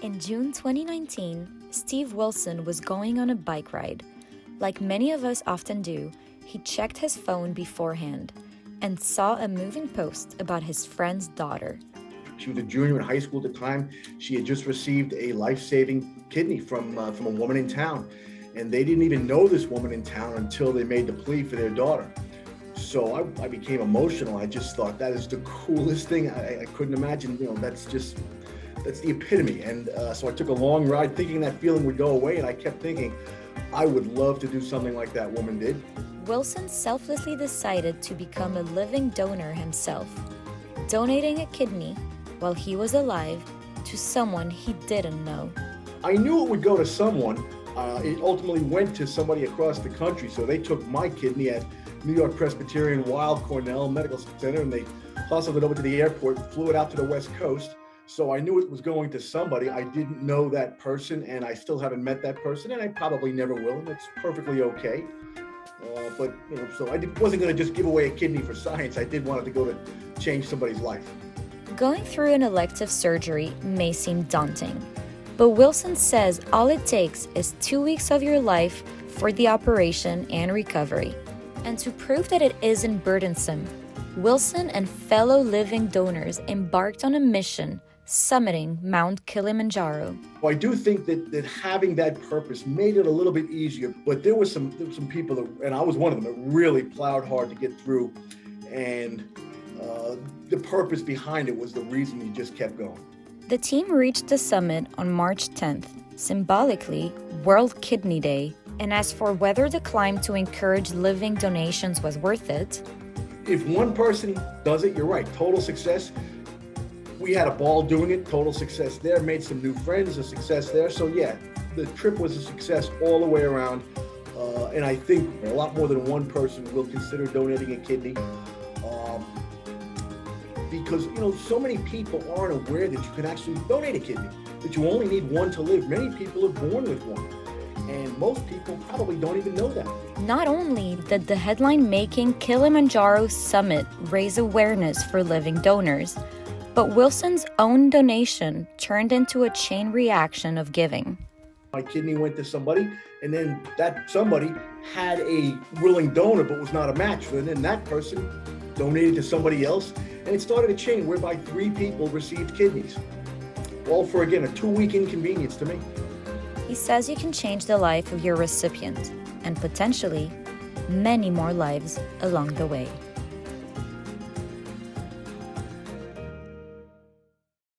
In June 2019, Steve Wilson was going on a bike ride. Like many of us often do, he checked his phone beforehand and saw a moving post about his friend's daughter. She was a junior in high school at the time. She had just received a life-saving kidney from a woman in town. And they didn't even know this woman in town until they made the plea for their daughter. So I became emotional. I just thought that is the coolest thing. I couldn't imagine, that's the epitome. And so I took a long ride thinking that feeling would go away. And I kept thinking, I would love to do something like that woman did. Wilson selflessly decided to become a living donor himself, donating a kidney while he was alive to someone he didn't know. I knew it would go to someone. It ultimately went to somebody across the country. So they took my kidney at New York Presbyterian Weill Cornell Medical Center and they hustled it over to the airport, flew it out to the West Coast. So I knew it was going to somebody. I didn't know that person and I still haven't met that person and I probably never will. And it's perfectly okay. But so I wasn't going to just give away a kidney for science. I did want it to go to change somebody's life. Going through an elective surgery may seem daunting, but Wilson says all it takes is 2 weeks of your life for the operation and recovery. And to prove that it isn't burdensome, Wilson and fellow living donors embarked on a mission summiting Mount Kilimanjaro. I do think that having that purpose made it a little bit easier, but there were some people, and I was one of them, that really plowed hard to get through, and the purpose behind it was the reason you just kept going. The team reached the summit on March 10th, symbolically World Kidney Day, and as for whether the climb to encourage living donations was worth it, if one person does it, you're right, total success. We had a ball doing it, total success there, made some new friends, a success there. So yeah, the trip was a success all the way around. And I think a lot more than one person will consider donating a kidney. Because, so many people aren't aware that you can actually donate a kidney, that you only need one to live. Many people are born with one. And most people probably don't even know that. Not only did the headline-making Kilimanjaro Summit raise awareness for living donors, but Wilson's own donation turned into a chain reaction of giving. My kidney went to somebody, and then that somebody had a willing donor but was not a match for it, and then that person donated to somebody else, and it started a chain whereby 3 people received kidneys. All for, again, a 2-week inconvenience to me. He says you can change the life of your recipient and potentially many more lives along the way.